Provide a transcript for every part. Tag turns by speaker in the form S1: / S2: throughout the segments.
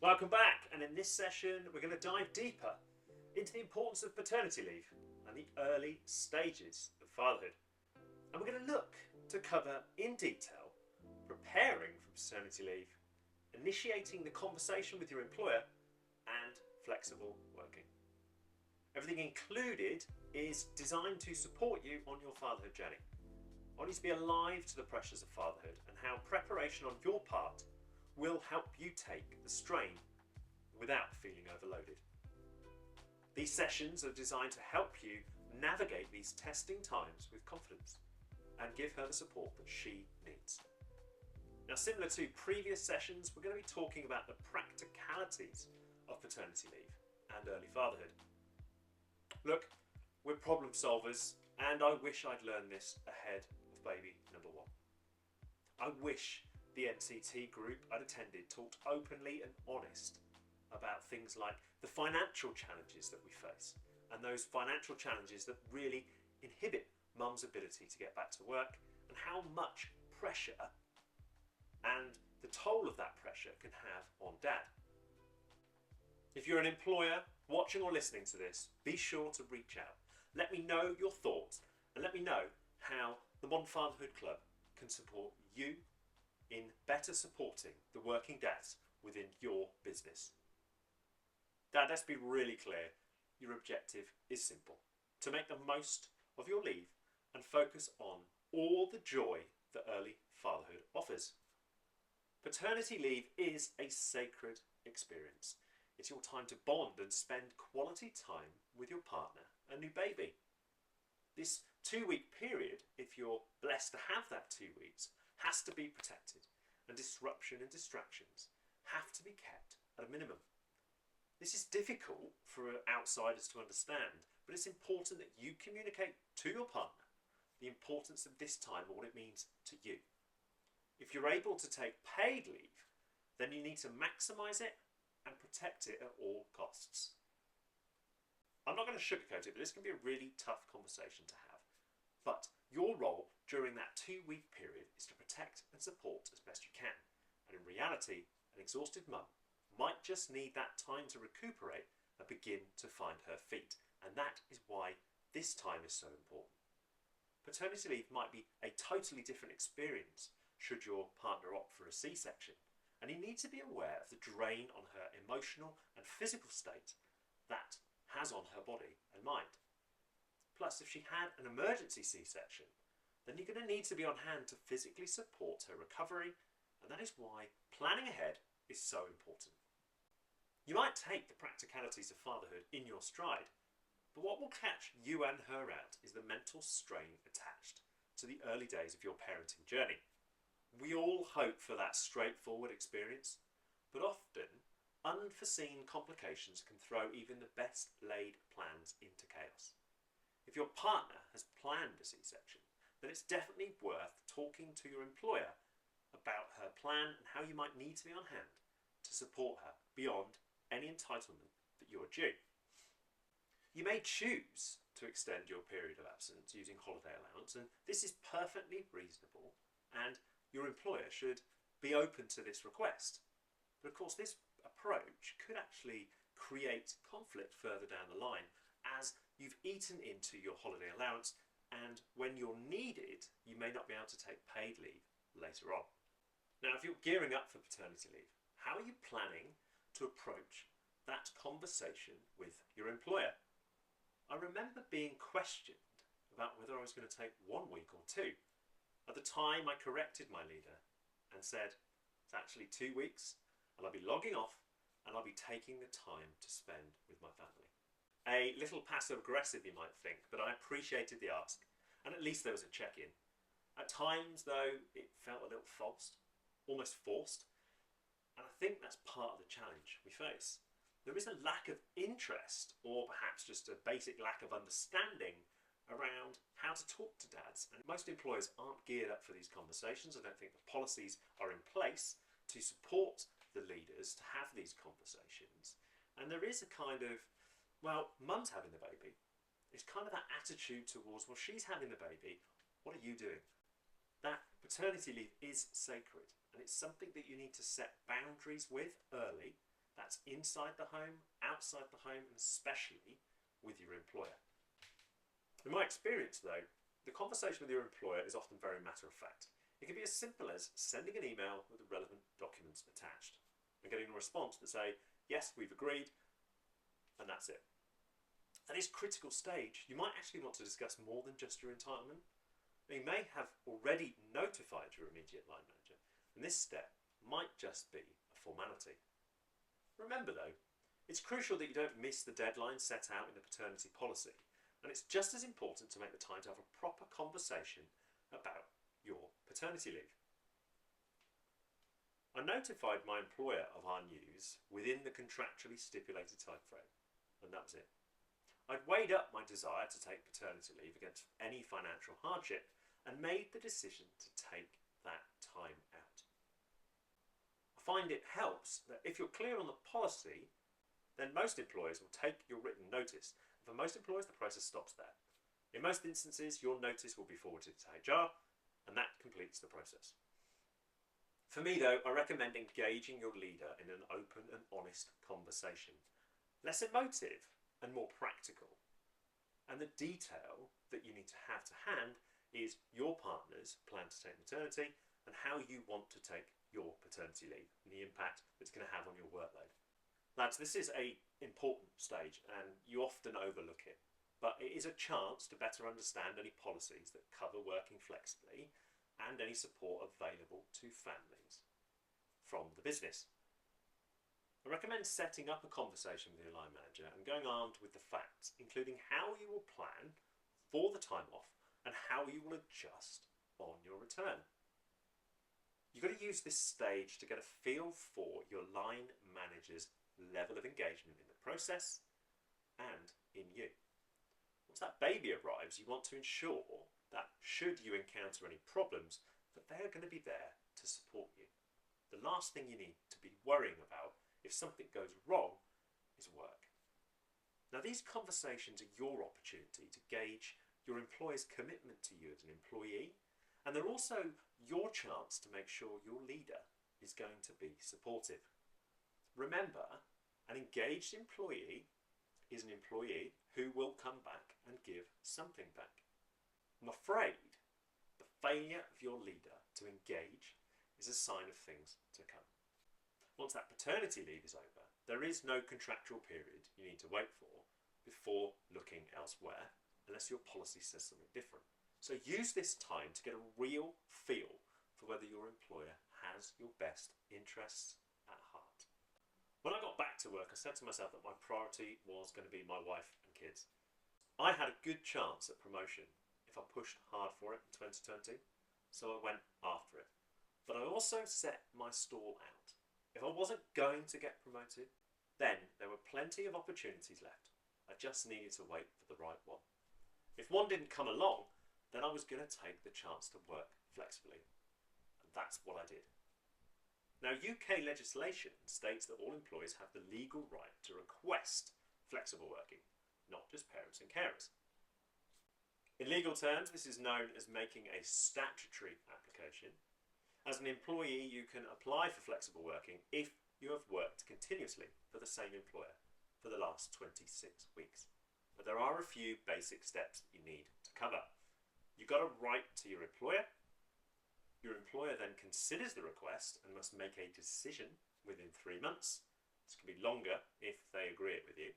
S1: Welcome back, and in this session we're going to dive deeper into the importance of paternity leave and the early stages of fatherhood. And we're going to look to cover in detail preparing for paternity leave, initiating the conversation with your employer, and flexible working. Everything included is designed to support you on your fatherhood journey. I want you to be alive to the pressures of fatherhood and how preparation on your part will help you take the strain without feeling overloaded. These sessions are designed to help you navigate these testing times with confidence and give her the support that she needs. Now, similar to previous sessions, we're going to be talking about the practicalities of paternity leave and early fatherhood. Look, we're problem solvers, and I wish I'd learned this ahead of baby number one. I wish the NCT group I'd attended talked openly and honest about things like the financial challenges that we face and those financial challenges that really inhibit mum's ability to get back to work, and how much pressure and the toll of that pressure can have on dad. If you're an employer watching or listening to this, be sure to reach out. Let me know your thoughts and let me know how the Modern Fatherhood Club can support you in better supporting the working dads within your business. Dad, let's be really clear. Your objective is simple: to make the most of your leave and focus on all the joy that early fatherhood offers. Paternity leave is a sacred experience. It's your time to bond and spend quality time with your partner and new baby. This 2-week period, if you're blessed to have that 2 weeks, has to be protected, and disruption and distractions have to be kept at a minimum. This is difficult for outsiders to understand, but it's important that you communicate to your partner the importance of this time and what it means to you. If you're able to take paid leave, then you need to maximise it and protect it at all costs. I'm not going to sugarcoat it, but this can be a really tough conversation to have. But your role during that 2-week period is to protect and support as best you can. And in reality, an exhausted mum might just need that time to recuperate and begin to find her feet. And that is why this time is so important. Paternity leave might be a totally different experience should your partner opt for a C-section. And you need to be aware of the drain on her emotional and physical state that has on her body and mind. Plus, if she had an emergency C-section, then you're going to need to be on hand to physically support her recovery, and that is why planning ahead is so important. You might take the practicalities of fatherhood in your stride, but what will catch you and her out is the mental strain attached to the early days of your parenting journey. We all hope for that straightforward experience, but often unforeseen complications can throw even the best laid plans into chaos. If your partner has planned a C-section, then it's definitely worth talking to your employer about her plan and how you might need to be on hand to support her beyond any entitlement that you're due. You may choose to extend your period of absence using holiday allowance, and this is perfectly reasonable, and your employer should be open to this request. But of course, this approach could actually create conflict further down the line as you've eaten into your holiday allowance, and when you're needed, you may not be able to take paid leave later on. Now, if you're gearing up for paternity leave, how are you planning to approach that conversation with your employer? I remember being questioned about whether I was going to take 1 week or 2. At the time, I corrected my leader and said, it's actually 2 weeks, and I'll be logging off, and I'll be taking the time to spend with my family. A little passive-aggressive, you might think, but I appreciated the ask, and at least there was a check-in. At times, though, it felt a little false, almost forced, and I think that's part of the challenge we face. There is a lack of interest, or perhaps just a basic lack of understanding around how to talk to dads, and most employers aren't geared up for these conversations. I don't think the policies are in place to support the leaders to have these conversations, and there is a kind of, well, mum's having the baby. It's kind of that attitude towards, well, she's having the baby, what are you doing? That paternity leave is sacred, and it's something that you need to set boundaries with early That's inside the home, outside the home, and especially with your employer. In my experience though, the conversation with your employer is often very matter of fact. It can be as simple as sending an email with the relevant documents attached and getting a response that say, yes, we've agreed, and that's it. At this critical stage, you might actually want to discuss more than just your entitlement. You may have already notified your immediate line manager, and this step might just be a formality. Remember though, it's crucial that you don't miss the deadline set out in the paternity policy, and it's just as important to make the time to have a proper conversation about your paternity leave. I notified my employer of our news within the contractually stipulated timeframe, and that was it. I'd weighed up my desire to take paternity leave against any financial hardship and made the decision to take that time out. I find it helps that if you're clear on the policy, then most employers will take your written notice. And for most employers, the process stops there. In most instances, your notice will be forwarded to HR, and that completes the process. For me though, I recommend engaging your leader in an open and honest conversation. Less emotive and more practical. And the detail that you need to have to hand is your partner's plan to take maternity and how you want to take your paternity leave and the impact it's going to have on your workload. Lads, this is an important stage and you often overlook it, but it is a chance to better understand any policies that cover working flexibly and any support available to families from the business. I recommend setting up a conversation with your line manager and going armed with the facts, including how you will plan for the time off and how you will adjust on your return. You've got to use this stage to get a feel for your line manager's level of engagement in the process and in you. Once that baby arrives, you want to ensure that should you encounter any problems, that they are going to be there to support you. The last thing you need to be worrying about if something goes wrong is work. Now these conversations are your opportunity to gauge your employer's commitment to you as an employee, and they're also your chance to make sure your leader is going to be supportive. Remember, an engaged employee is an employee who will come back and give something back. I'm afraid the failure of your leader to engage is a sign of things to come. Once that paternity leave is over, there is no contractual period you need to wait for before looking elsewhere, unless your policy says something different. So use this time to get a real feel for whether your employer has your best interests at heart. When I got back to work, I said to myself that my priority was going to be my wife and kids. I had a good chance at promotion if I pushed hard for it in 2020, so I went after it. But I also set my stall out. If I wasn't going to get promoted, then there were plenty of opportunities left. I just needed to wait for the right one. If one didn't come along, then I was going to take the chance to work flexibly. And that's what I did. Now, UK legislation states that all employees have the legal right to request flexible working, not just parents and carers. In legal terms, this is known as making a statutory application. As an employee, you can apply for flexible working if you have worked continuously for the same employer for the last 26 weeks. But there are a few basic steps that you need to cover. You've got to write to your employer. Your employer then considers the request and must make a decision within 3 months. This can be longer if they agree it with you.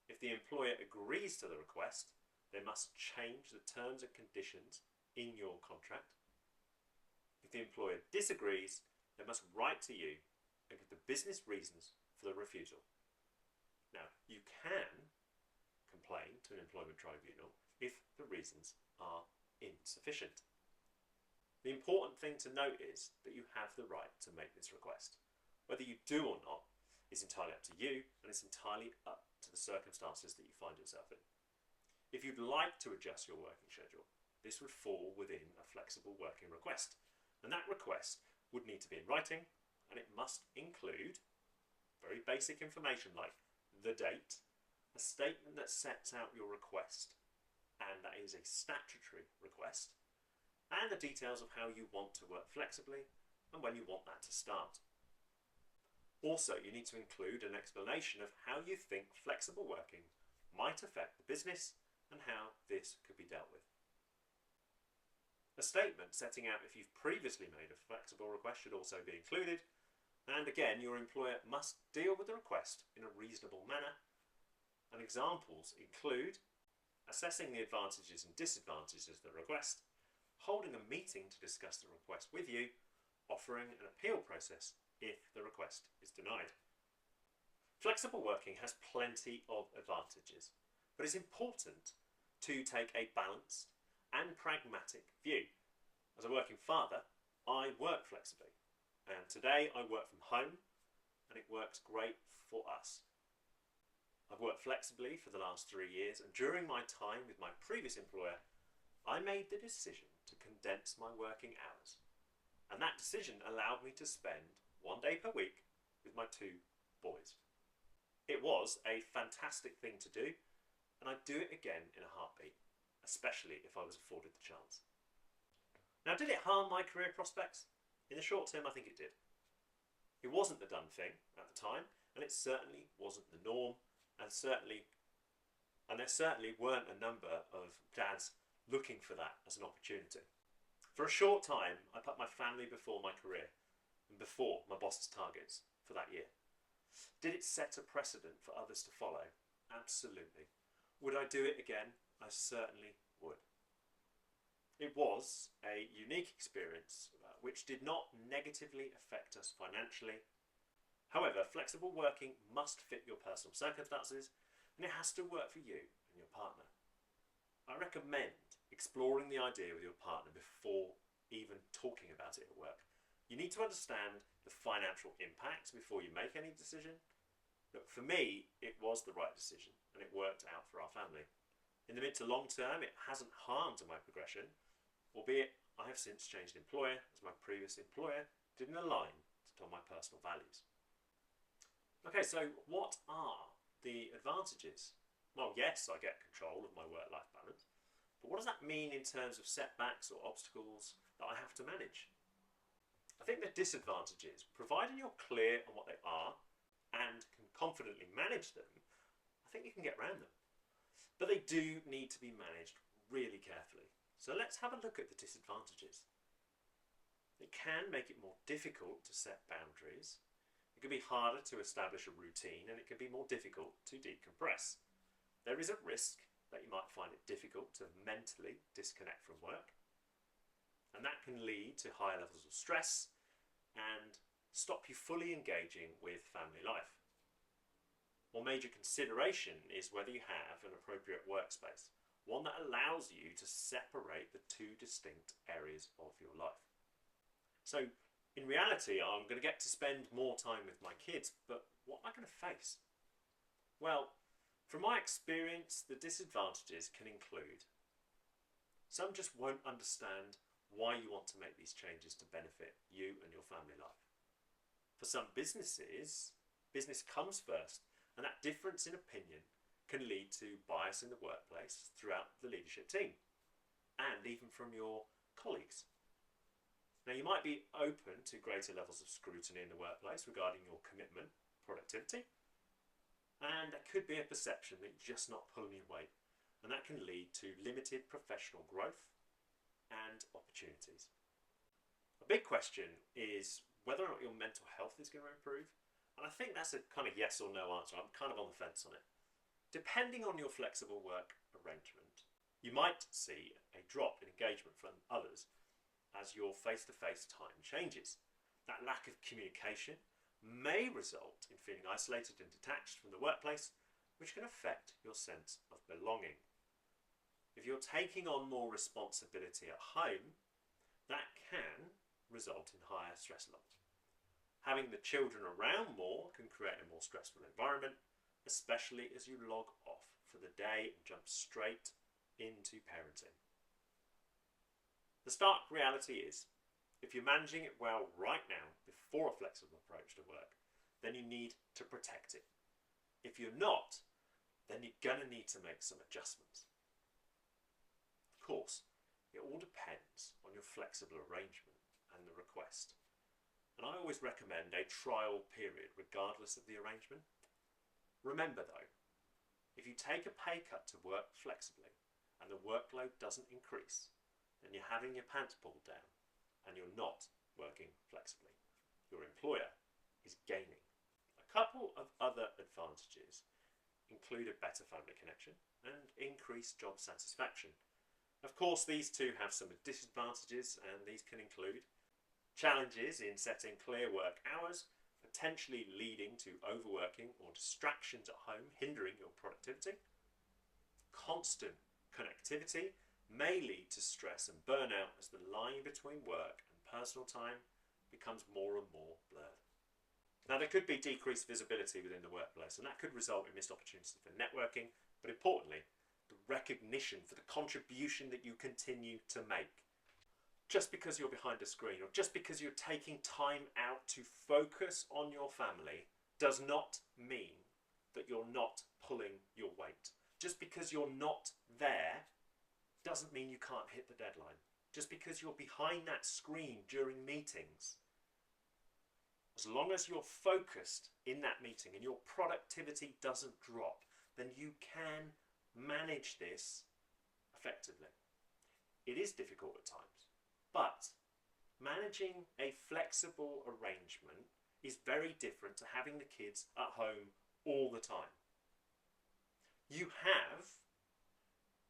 S1: If the employer agrees to the request, they must change the terms and conditions in your contract. If the employer disagrees, they must write to you and give the business reasons for the refusal. Now, you can complain to an employment tribunal if the reasons are insufficient. The important thing to note is that you have the right to make this request. Whether you do or not is entirely up to you, and it's entirely up to the circumstances that you find yourself in. If you'd like to adjust your working schedule, this would fall within a flexible working request. And that request would need to be in writing, and it must include very basic information like the date, a statement that sets out your request, and that is a statutory request, and the details of how you want to work flexibly and when you want that to start. Also, you need to include an explanation of how you think flexible working might affect the business and how this could be dealt with. A statement setting out if you've previously made a flexible request should also be included, and again, your employer must deal with the request in a reasonable manner. And examples include assessing the advantages and disadvantages of the request, holding a meeting to discuss the request with you, offering an appeal process if the request is denied. Flexible working has plenty of advantages, but it's important to take a balanced and pragmatic view. As a working father, I work flexibly, and today I work from home, and it works great for us. I've worked flexibly for the last 3 years, and during my time with my previous employer, I made the decision to condense my working hours, and that decision allowed me to spend 1 day per week with my 2 boys. It was a fantastic thing to do, and I'd do it again in a heartbeat, especially if I was afforded the chance. Now, did it harm my career prospects? In the short term, I think it did. It wasn't the done thing at the time, and it certainly wasn't the norm, and there certainly weren't a number of dads looking for that as an opportunity. For a short time, I put my family before my career and before my boss's targets for that year. Did it set a precedent for others to follow? Absolutely. Would I do it again? I certainly would. It was a unique experience which did not negatively affect us financially. However, flexible working must fit your personal circumstances, and it has to work for you and your partner. I recommend exploring the idea with your partner before even talking about it at work. You need to understand the financial impact before you make any decision. Look, for me, it was the right decision, and it worked out for our family. In the mid to long term, it hasn't harmed my progression, albeit I have since changed employer as my previous employer didn't align to my personal values. Okay, so what are the advantages? Well, yes, I get control of my work-life balance, but what does that mean in terms of setbacks or obstacles that I have to manage? I think the disadvantages, providing you're clear on what they are and can confidently manage them, I think you can get around them. But they do need to be managed really carefully. So let's have a look at the disadvantages. It can make it more difficult to set boundaries. It can be harder to establish a routine, and it can be more difficult to decompress. There is a risk that you might find it difficult to mentally disconnect from work, and that can lead to higher levels of stress and stop you fully engaging with family life. One major consideration is whether you have an appropriate workspace, one that allows you to separate the 2 distinct areas of your life. So, in reality, I'm going to get to spend more time with my kids, but what am I going to face? Well, from my experience, the disadvantages can include some just won't understand why you want to make these changes to benefit you and your family life. For some businesses, business comes first, and that difference in opinion can lead to bias in the workplace throughout the leadership team, and even from your colleagues. Now, you might be open to greater levels of scrutiny in the workplace regarding your commitment, productivity, and there could be a perception that you're just not pulling your weight, and that can lead to limited professional growth and opportunities. A big question is whether or not your mental health is going to improve, and I think that's a kind of yes or no answer. I'm kind of on the fence on it. Depending on your flexible work arrangement, you might see a drop in engagement from others as your face-to-face time changes. That lack of communication may result in feeling isolated and detached from the workplace, which can affect your sense of belonging. If you're taking on more responsibility at home, that can result in higher stress levels. Having the children around more can create a more stressful environment, especially as you log off for the day and jump straight into parenting. The stark reality is, if you're managing it well right now before a flexible approach to work, then you need to protect it. If you're not, then you're going to need to make some adjustments. Of course, it all depends on your flexible arrangement and the request. and I always recommend a trial period regardless of the arrangement. Remember though, if you take a pay cut to work flexibly and the workload doesn't increase, then you're having your pants pulled down and you're not working flexibly. Your employer is gaining. A couple of other advantages include a better family connection and increased job satisfaction. Of course, these two have some disadvantages, and these can include challenges in setting clear work hours, potentially leading to overworking or distractions at home, hindering your productivity. Constant connectivity may lead to stress and burnout as the line between work and personal time becomes more and more blurred. Now, there could be decreased visibility within the workplace, and that could result in missed opportunities for networking, but importantly, the recognition for the contribution that you continue to make. Just because you're behind a screen, or just because you're taking time out to focus on your family, does not mean that you're not pulling your weight. Just because you're not there doesn't mean you can't hit the deadline. Just because you're behind that screen during meetings, as long as you're focused in that meeting and your productivity doesn't drop, then you can manage this effectively. It is difficult at times, but managing a flexible arrangement is very different to having the kids at home all the time. You have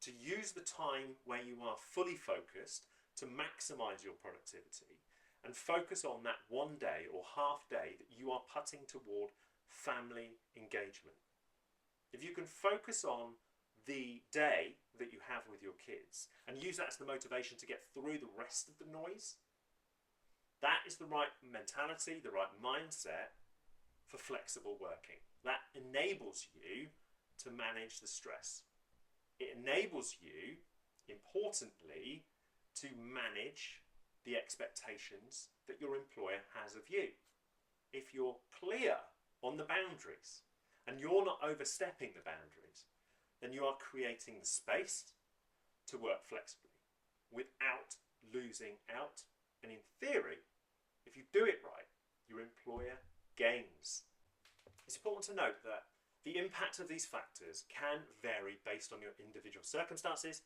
S1: to use the time where you are fully focused to maximize your productivity and focus on that one day or half day that you are putting toward family engagement. If you can focus on the day that you have with your kids and use that as the motivation to get through the rest of the noise, that is the right mentality, the right mindset for flexible working. That enables you to manage the stress. It enables you, importantly, to manage the expectations that your employer has of you. If you're clear on the boundaries and you're not overstepping the boundaries, then you are creating the space to work flexibly without losing out. And in theory, if you do it right, your employer gains. It's important to note that the impact of these factors can vary based on your individual circumstances,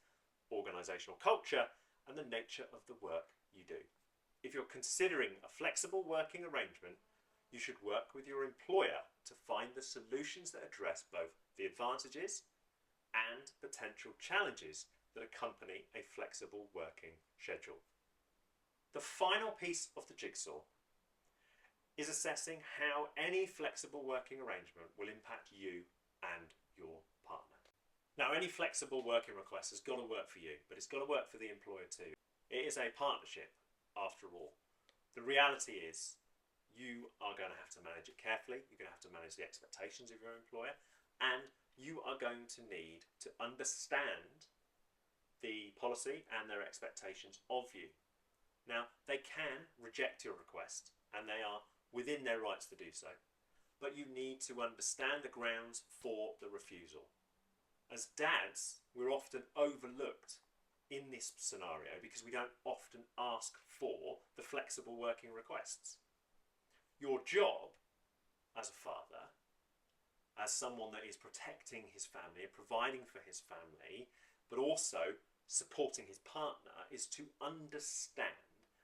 S1: organisational culture, and the nature of the work you do. If you're considering a flexible working arrangement, you should work with your employer to find the solutions that address both the advantages and potential challenges that accompany a flexible working schedule. The final piece of the jigsaw is assessing how any flexible working arrangement will impact you and your partner. Now, any flexible working request has got to work for you, but it's got to work for the employer too. It is a partnership, after all. The reality is you are going to have to manage it carefully. You're going to have to manage the expectations of your employer, and you are going to need to understand the policy and their expectations of you. Now, they can reject your request, and they are within their rights to do so, but you need to understand the grounds for the refusal. As dads, we're often overlooked in this scenario because we don't often ask for the flexible working requests. Your job as a father, as someone that is protecting his family and providing for his family, but also supporting his partner, is to understand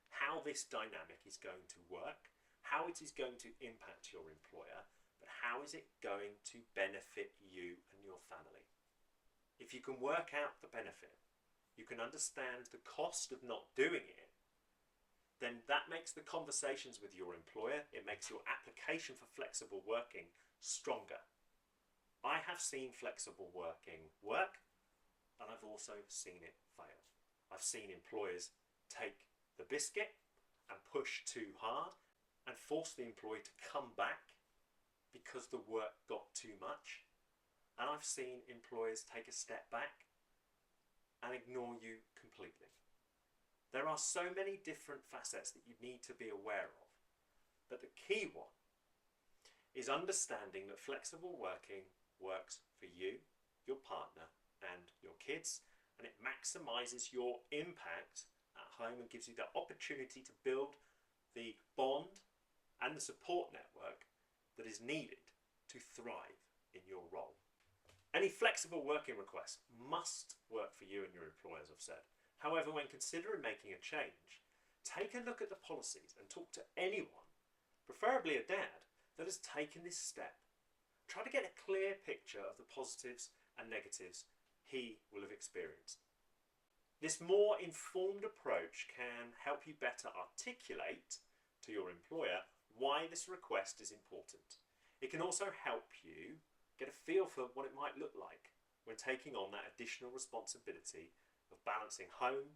S1: how this dynamic is going to work, how it is going to impact your employer, but how is it going to benefit you and your family. If you can work out the benefit, you can understand the cost of not doing it, then that makes the conversations with your employer, it makes your application for flexible working stronger. I have seen flexible working work, and I've also seen it fail. I've seen employers take the biscuit and push too hard and force the employee to come back because the work got too much. And I've seen employers take a step back and ignore you completely. There are so many different facets that you need to be aware of, but the key one is understanding that flexible working works for you, your partner, and your kids, and it maximizes your impact at home and gives you the opportunity to build the bond and the support network that is needed to thrive in your role. Any flexible working request must work for you and your employer, as I've said. However, when considering making a change, take a look at the policies and talk to anyone, preferably a dad, that has taken this step. Try to get a clear picture of the positives and negatives he will have experienced. This more informed approach can help you better articulate to your employer why this request is important. It can also help you get a feel for what it might look like when taking on that additional responsibility of balancing home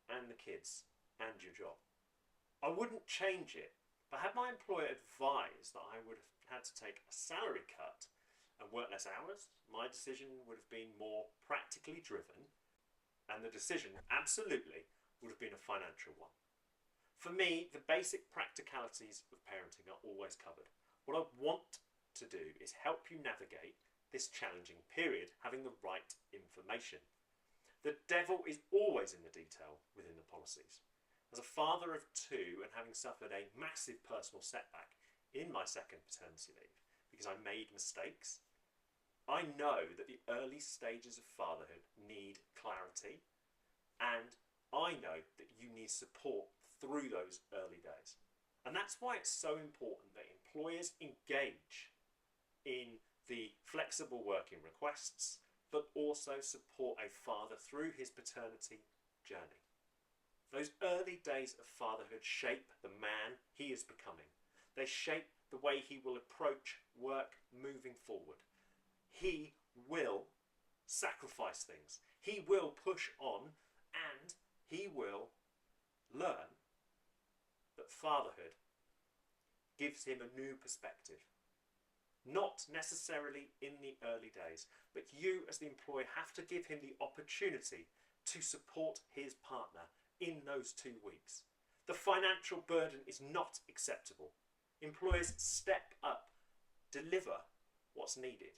S1: and the kids and your job. I wouldn't change it, but had my employer advised that I would have had to take a salary cut and work less hours, my decision would have been more practically driven, and the decision absolutely would have been a financial one. For me, the basic practicalities of parenting are always covered. What I want to do is help you navigate this challenging period having the right information. The devil is always in the detail within the policies. As a father of two and having suffered a massive personal setback in my second paternity leave because I made mistakes, I know that the early stages of fatherhood need clarity, and I know that you need support through those early days. And that's why it's so important that employers engage in the flexible working requests, but also support a father through his paternity journey. Those early days of fatherhood shape the man he is becoming. They shape the way he will approach work moving forward. He will sacrifice things. He will push on, and he will learn that fatherhood gives him a new perspective. Not necessarily in the early days, but you as the employer have to give him the opportunity to support his partner in those 2 weeks. The financial burden is not acceptable. Employers step up, deliver what's needed.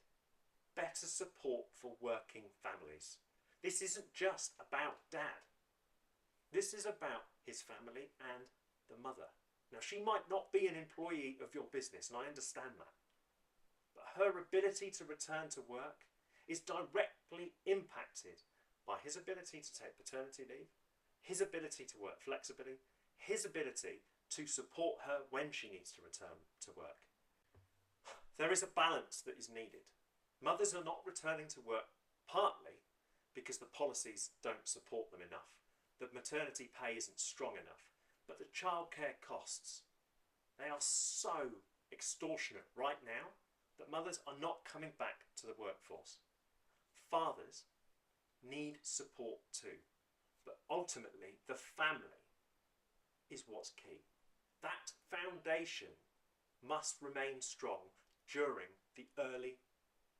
S1: Better support for working families. This isn't just about dad. This is about his family and the mother. Now, she might not be an employee of your business, and I understand that. But her ability to return to work is directly impacted by his ability to take paternity leave, his ability to work flexibly, his ability to support her when she needs to return to work. There is a balance that is needed. Mothers are not returning to work partly because the policies don't support them enough. The maternity pay isn't strong enough. But the childcare costs, they are so extortionate right now that mothers are not coming back to the workforce. Fathers need support too. But ultimately, the family is what's key. That foundation must remain strong during the early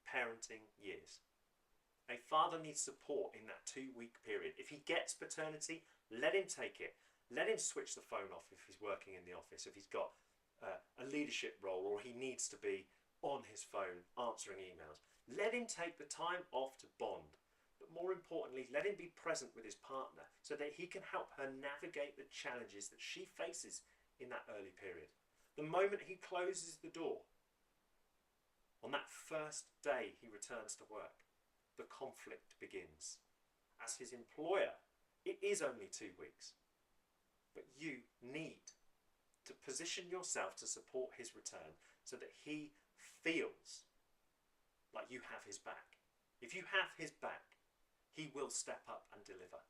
S1: parenting years. A father needs support in that 2-week period. If he gets paternity, let him take it. Let him switch the phone off if he's working in the office, if he's got a leadership role or he needs to be on his phone answering emails. Let him take the time off to bond. But more importantly, let him be present with his partner so that he can help her navigate the challenges that she faces in that early period. The moment he closes the door, on that first day he returns to work, the conflict begins. As his employer, it is only 2 weeks. But you need to position yourself to support his return so that he feels like you have his back. If you have his back, he will step up and deliver.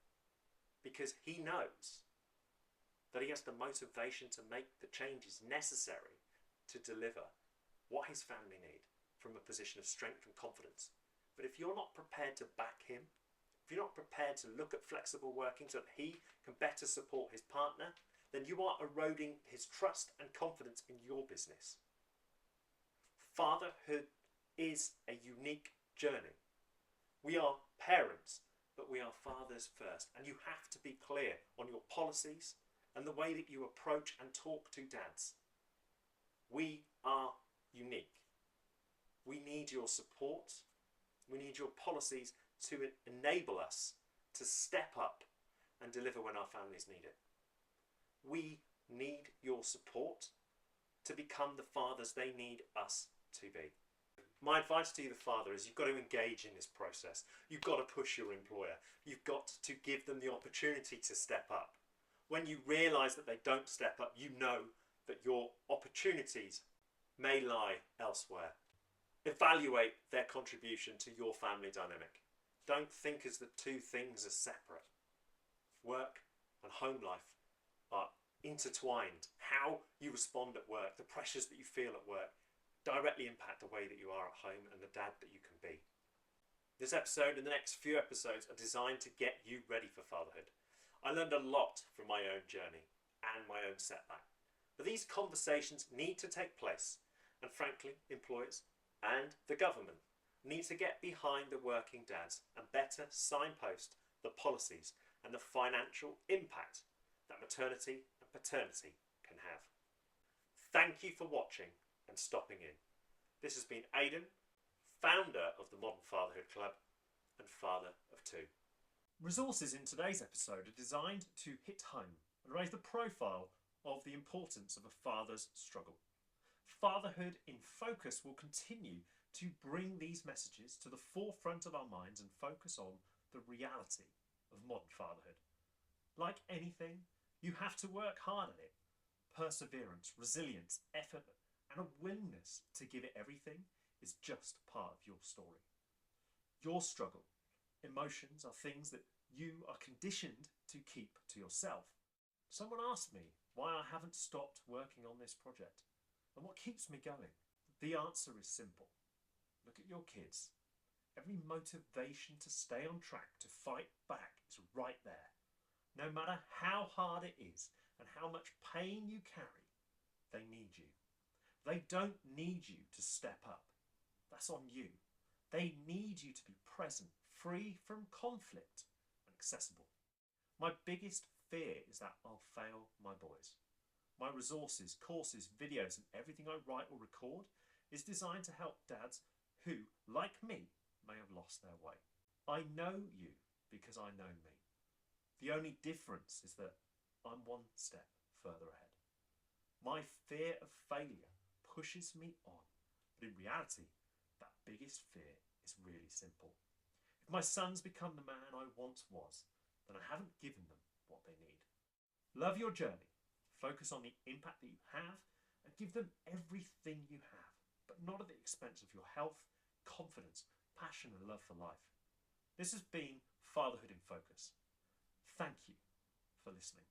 S1: Because he knows that he has the motivation to make the changes necessary to deliver what his family need from a position of strength and confidence. But if you're not prepared to back him, if you're not prepared to look at flexible working so that he can better support his partner, then you are eroding his trust and confidence in your business. Fatherhood is a unique journey. We are parents, but we are fathers first. And you have to be clear on your policies and the way that you approach and talk to dads. We are unique. We need your support. We need your policies to enable us to step up and deliver when our families need it. We need your support to become the fathers they need us to be. My advice to you, the father, is you've got to engage in this process. You've got to push your employer. You've got to give them the opportunity to step up. When you realise that they don't step up, you know that your opportunities may lie elsewhere. Evaluate their contribution to your family dynamic. Don't think as the two things are separate. Work and home life are intertwined. How you respond at work, the pressures that you feel at work, directly impact the way that you are at home and the dad that you can be. This episode and the next few episodes are designed to get you ready for fatherhood. I learned a lot from my own journey and my own setback. But these conversations need to take place, and frankly, employers and the government need to get behind the working dads and better signpost the policies and the financial impact that maternity and paternity can have. Thank you for watching and stopping in. This has been Aidan, founder of the Modern Fatherhood Club and father of two. Resources in today's episode are designed to hit home and raise the profile of the importance of a father's struggle. Fatherhood in Focus will continue to bring these messages to the forefront of our minds and focus on the reality of modern fatherhood. Like anything, you have to work hard at it. Perseverance, resilience, effort, and a willingness to give it everything is just part of your story. Your struggle, emotions are things that you are conditioned to keep to yourself. Someone asked me why I haven't stopped working on this project and what keeps me going. The answer is simple. Look at your kids. Every motivation to stay on track, to fight back, is right there. No matter how hard it is and how much pain you carry, they need you. They don't need you to step up. That's on you. They need you to be present, free from conflict, and accessible. My biggest fear is that I'll fail my boys. My resources, courses, videos, and everything I write or record is designed to help dads who, like me, may have lost their way. I know you because I know me. The only difference is that I'm one step further ahead. My fear of failure pushes me on, but in reality, that biggest fear is really simple. If my sons become the man I once was, then I haven't given them what they need. Love your journey, focus on the impact that you have, and give them everything you have, but not at the expense of your health, confidence, passion, and love for life. This has been Fatherhood in Focus. Thank you for listening.